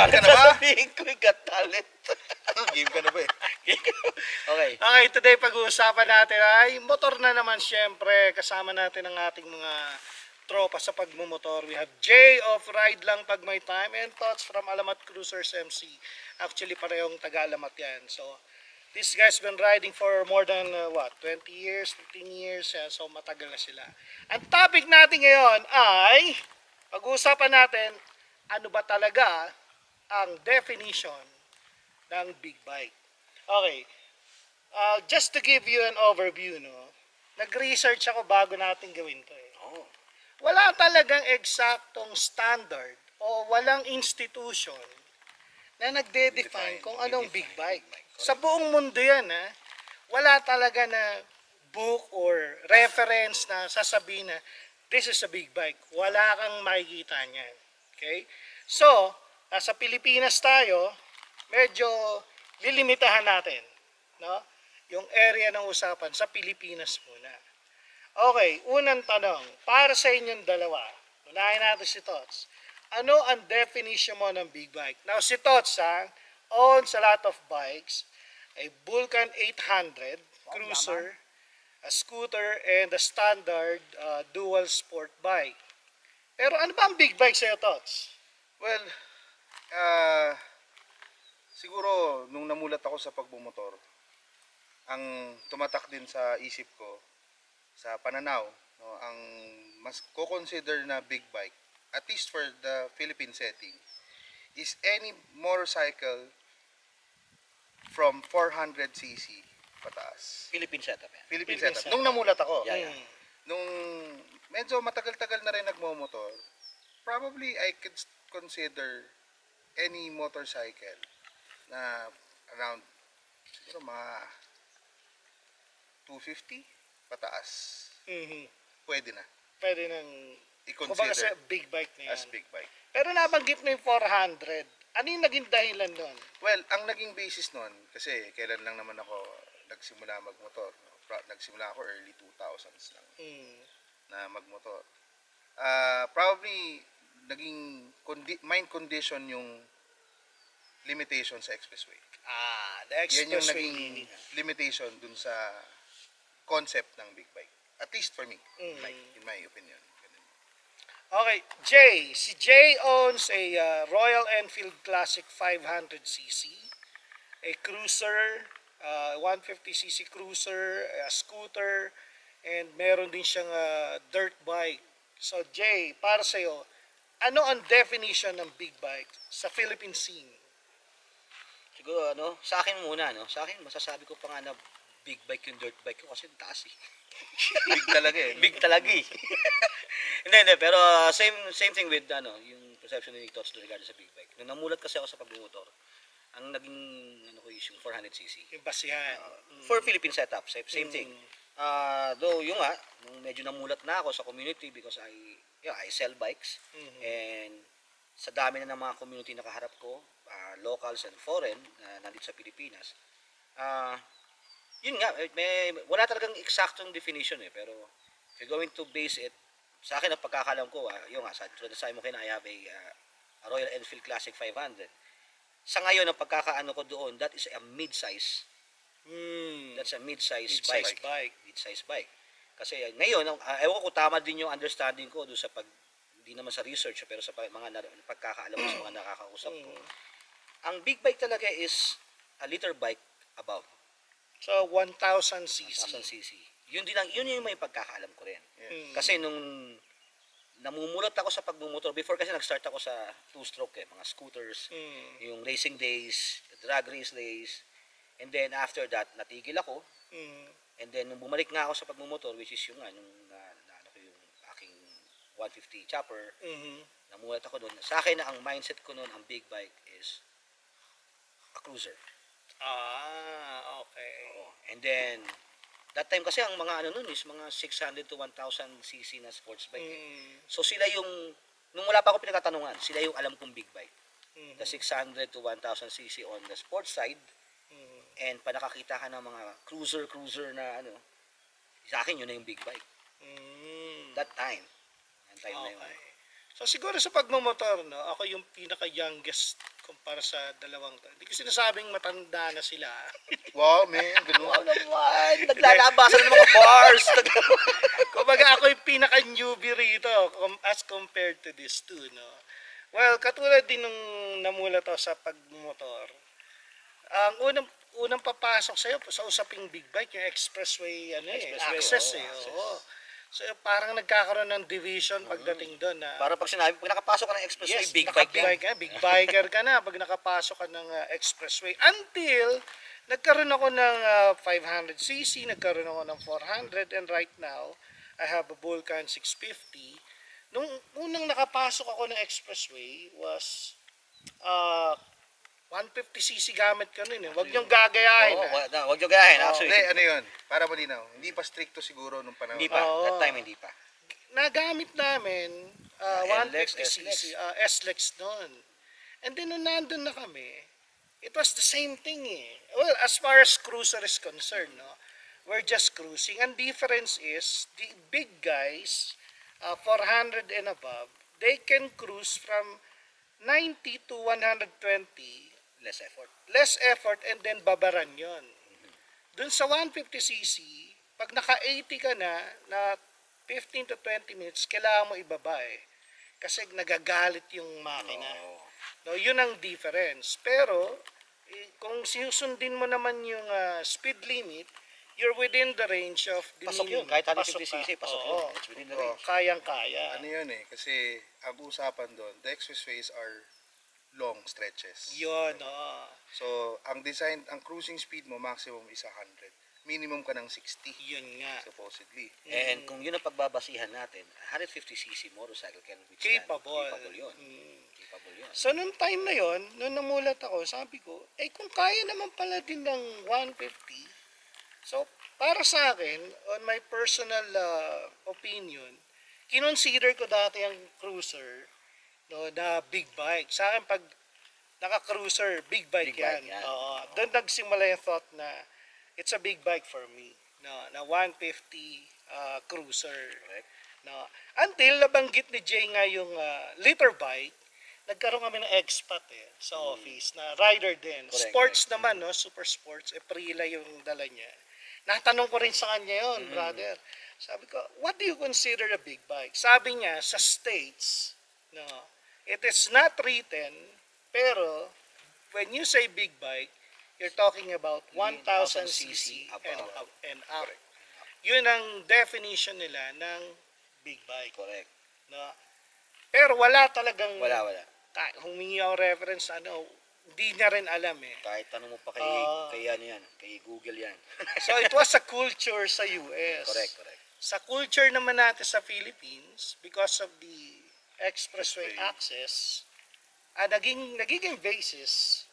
Game ka na ba? Sasabihin ko yung Got Talent. Game ka na ba eh? Okay. Okay, today pag-uusapan natin ay motor na naman syempre. Kasama natin ang ating mga tropa sa pagmumotor. We have Jay of Ride Lang Pag May Time and Thoughts from Alamat Cruisers MC. Actually, parehong taga-Alamat yan. So, these guys been riding for more than 20 years, 15 years. So, matagal na sila. Ang topic natin ngayon ay pag-uusapan natin ano ba talaga ang definition ng big bike. Okay. Just to give you an overview, no? Nag-research ako bago natin gawin to eh. Oh. Wala talagang eksaktong standard o walang institution na nagde-define kung anong big bike. Sa buong mundo yan, ha? Wala talaga na book or reference na sasabihin na this is a big bike. Wala kang makikita niyan. Okay? So, nasa Pilipinas tayo, medyo lilimitahan natin, no? Yung area ng usapan sa Pilipinas muna. Okay, unang tanong, para sa inyong dalawa, unahin natin si Tots. Ano ang definition mo ng big bike? Now, si Tots, owns a lot of bikes, a Vulcan 800 cruiser, a scooter, and a standard dual sport bike. Pero ano ba ang big bike sa'yo, Tots? Well, siguro nung namulat ako sa pagbumotor, ang tumatak din sa isip ko, sa pananaw, no, ang mas ko-consider na big bike, at least for the Philippine setting, is any motorcycle from 400cc pataas. Philippine setup yan. Philippine Philippine setup. setup. Nung namulat ako, Yeah. nung medyo matagal-tagal na rin nagmomotor, probably I could consider any motorcycle na around siguro mga 250 pataas. Mhm. Pwede na Pwede nang kumbaga sa i-consider big bike na yan. as big bike. Pero nabanggit mo yung 400. Ano yung naging dahilan doon? Well, ang naging basis nun, kasi kailan lang naman ako nagsimula magmotor. No? Nagsimula ako early 2000s lang Mm. na magmotor. Probably naging mind condition yung limitation sa expressway. The Yan yung expressway naging meaning. limitation dun sa concept ng big bike. At least for me, Mm. in my opinion. Ganun. Okay, Jay. Si Jay owns a Royal Enfield Classic 500cc, a cruiser, 150cc cruiser, a scooter, and meron din siyang dirt bike. So Jay, para sa'yo, ano ang definition ng big bike sa Philippine scene? Siguro, sa akin muna, sa akin, masasabi ko pa nga na big bike yung dirt bike ko kasi ang taas eh. Big talaga eh. Big talaga eh. Hindi, pero same thing with, yung perception ni Tots regarding sa big bike. Nung namulat kasi ako sa pagbumotor, ang naging, ko is yung 400cc. Yung basihan. For Philippine setup, same thing. Though yung nung medyo namulat na ako sa community because I sell bikes. Mhm. And sa dami na ng mga community na kaharap ko, locals and foreign na nandito sa Pilipinas, yun nga, wala talagang eksaktong definition eh, pero if you're going to base it, sa akin ang pagkakalam ko, yung tulad sa mo kayo na I have a Royal Enfield Classic 500. Sa ngayon, ang pagkakaano ko doon, that is a mid-size. That's a mid-size Mid-size bike. bike. Mid-size bike. Kasi ngayon, ewan ko kung tama din yung understanding ko doon sa hindi naman sa research, pero sa mga pagkakaalam ko sa mga nakakausap ko. Ang big bike talaga is a liter bike above. So 1,000cc. 1,000cc. Yun yung may pagkakaalam ko rin. Mm. Kasi nung namumulat ako sa pagmumotor, before kasi nag-start ako sa two-stroke mga scooters, Mm. yung racing days, drag race days, and then after that, natigil ako, Mm. and then nung bumalik nga ako sa pagmumotor, which is yung nung naano ko yung aking 150 chopper, Mhm. namulat ako doon. Sa akin, ang mindset ko noon, ang big bike is a cruiser. Okay. Oo. And then, that time kasi ang mga nun is mga 600 to 1,000cc na sports bike. So sila yung, nung wala pa ako pinagtatanungan, sila yung alam kong big bike. The 600 to 1,000cc on the sports side, and pa nakakita ka ng mga cruiser na sa akin yun na yung big bike. That time. Yung time na yun. Okay. So siguro sa pagmamotor, no, ako yung pinaka-youngest kumpara sa dalawang to. Hindi ko sinasabing matanda na sila. Wow, man, Wow ganun. naman, naglalabasan ng mga bars. Kumbaga ako yung pinaka-newbie rito as compared to this two, no. Well, katulad din nung namulat ako sa pagmotor, ang unang papasok sa'yo sa usaping big bike, yung expressway, Expressway, access oo, eh. access. Oo. So parang nagkakaroon ng division pagdating doon na Para pag sinabi, pag nakapasok ka ng expressway, yes, big bike yan. big biker ka na pag nakapasok ka ng expressway. Until nagkaroon ako ng 500cc, nagkaroon ako ng 400, and right now, I have a Vulcan 650. Nung unang nakapasok ako ng expressway was uh, 150cc gamit ko nun eh. Huwag niyong gagayahin. Oo, ah. wag nyo gayahin. Oo. Actually, Hindi, ano yun? Para malinaw. Hindi pa stricto siguro nung panahon. hindi pa. Oo. That time, hindi pa. Nagamit namin NLEX, 150cc SLEX noon. And then nung nandun na kami, it was the same thing eh. Well, as far as cruiser is concerned, no, we're just cruising. And difference is, the big guys, 400 and above, they can cruise from 90 to 120, Less effort. less effort, and then babaran yon. Dun sa 150cc, pag naka-80 ka na 15 to 20 minutes, kailangan mo ibaba eh. Kasi nagagalit yung makina. Oo. No, yun ang difference. Pero, kung sinusundin mo naman yung speed limit, you're within the range of the Pasok yun. minimum. Kahit Pasok 150cc, ka. pasok Oo. yun. It's within the Oo. range. Kayang-kaya. Ano yun eh, kasi ang usapan doon, the expressways are long stretches. Yun, oo. So, ang design, ang cruising speed mo, maximum is 100. Minimum ka ng 60, Yun nga. supposedly. And kung yun ang pagbabasihan natin, 150cc motorcycle can withstand. Capable. Capable yun. Mm. Capable yun. So, nung time na yon, nung namulat ako, sabi ko, kung kaya naman pala din ng 150, so, para sa akin, on my personal opinion, kinonsider ko dati ang cruiser, no, na big bike. Sa akin, pag naka-cruiser, big bike Big yan. bike yan. Oo. Doon nagsimula yung thought na it's a big bike for me. No, na 150 cruiser. Correct. No, until nabanggit ni Jay nga yung liter bike, nagkaroon kami ng expat sa office na rider din. Correct, Sports naman, no, super sports, Aprila yung dala niya. Natanong ko rin sa kanya yon, brother. Sabi ko, what do you consider a big bike? Sabi niya, sa States, no, it is not written, pero when you say big bike, you're talking about 1,000cc and up. Yun ang definition nila ng big bike. Correct. No? Pero wala talagang, Wala. humingi ako reference, hindi niya rin alam eh. Kahit tanong mo pa kay, kay ano yan, kay Google yan. So it was a culture sa US. Correct. Sa culture naman natin sa Philippines, because of the expressway access, nagiging basis,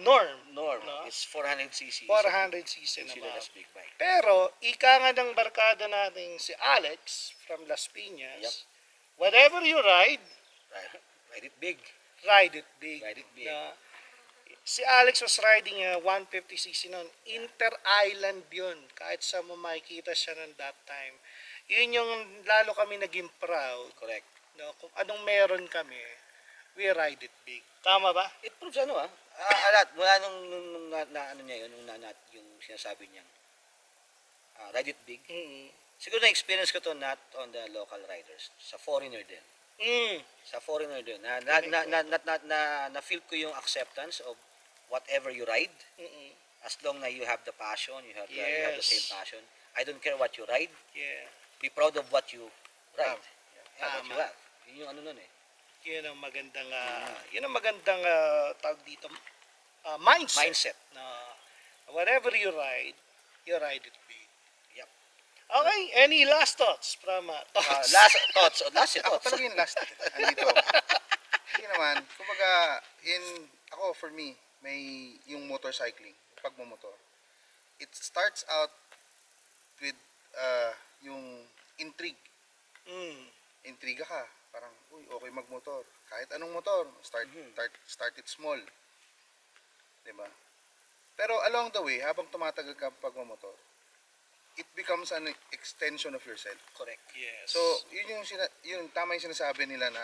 norm, Norm, no? it's 400cc. 400cc na Considered as big bike. Pero, ika nga ng barkada natin si Alex from Las Piñas, Yep. whatever you ride, Ride it big. ride it big. Ride it big. Na, si Alex was riding a 150cc noon. Inter-island yun. Kahit sa mo makikita siya noon that time. Yun yung lalo kami naging proud. Correct. No? Kung anong meron kami, we ride it big. Tama ba? It proves ano alat, mula nung ano niya yun, yung sinasabi niya, ride it big. Mm. Siguro na-experience ko to not on the local riders, sa foreigner din. Sa foreigner din. Na-feel ko yung acceptance of whatever you ride, as long na you have the passion, you have the same passion. I don't care what you ride, Yeah. be proud of what you ride. What you Tama. have. Yun yung ano nun eh. Yun ang magandang tawag dito, mindset. Mindset. Na whatever you ride it big. Yep. Okay, any last thoughts from thoughts? Last thoughts. Ako talaga yung last. Andito. Hindi naman. Kumbaga, for me, may yung motorcycling, pagmumotor. It starts out with yung intrigue. Intriga ka. Parang, uy, okay magmotor. Kahit anong motor, start it small. Diba? Pero along the way, habang tumatagal ka pagmamotor, it becomes an extension of yourself. Correct. Yes. So, yun tama yung sinasabi nila na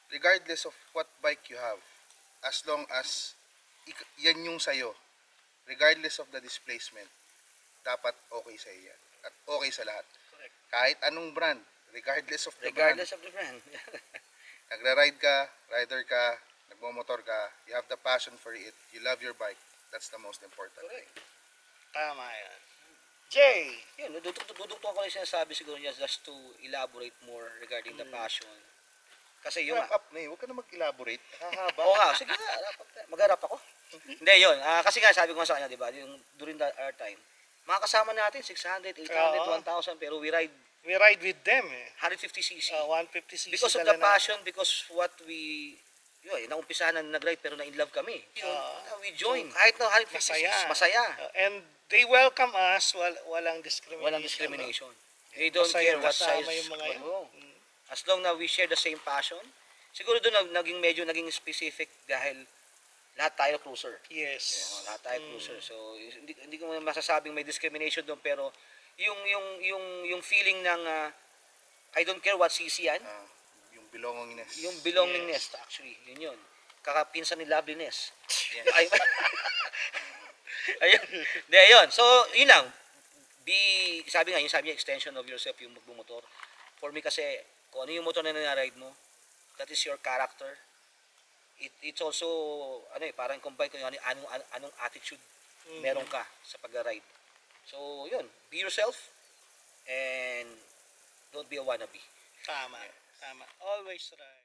regardless of what bike you have, as long as yan yung sayo, regardless of the displacement, dapat okay sa yan. At okay sa lahat. Correct. Kahit anong brand, regardless of the Regardless of the brand. brand. Nagra-ride ka, rider ka, nagmomotor ka, you have the passion for it, you love your bike, that's the most important. Correct. Tama yan. Jay! Yun, dudugtong ko lang yung sinasabi siguro niya just to elaborate more regarding the passion. Kasi yung... Wrap up na eh, huwag ka na mag-elaborate. Hahaba. Oo nga, sige nga, mag-harap ako. Hindi, yun. Kasi nga, sabi ko nga sa kanya, di ba, yung during our time, mga kasama natin, 600, 800, Oo. 1,000, pero we ride We ride with them eh. 150cc. 150cc Because of the passion, because what we, yun, naumpisahan na nag-ride, pero na-in-love kami. So, we join. Kahit na 150cc, masaya. And they welcome us, walang discrimination. Walang discrimination. They don't Masaya care what kasama size. yung mga yun. Oo. As long na we share the same passion, siguro doon naging specific dahil lahat tayo cruiser. Yes. Lahat tayo cruiser. So hindi ko masasabing may discrimination doon, pero yung feeling ng I don't care what CC yan, Yung belongingness. yung belongingness actually, yun. Kakapinsan ni loveliness. Yes. Ay, ayun. Di, ayun. So, yun lang. Sabi niya, extension of yourself yung magbumotor. For me kasi, kung ano yung motor na nina-ride mo, that is your character. It's also, parang combine ko yung anong attitude meron ka sa pag-ride. So, yun. Be yourself and don't be a wannabe. Tama. Tama. Always right.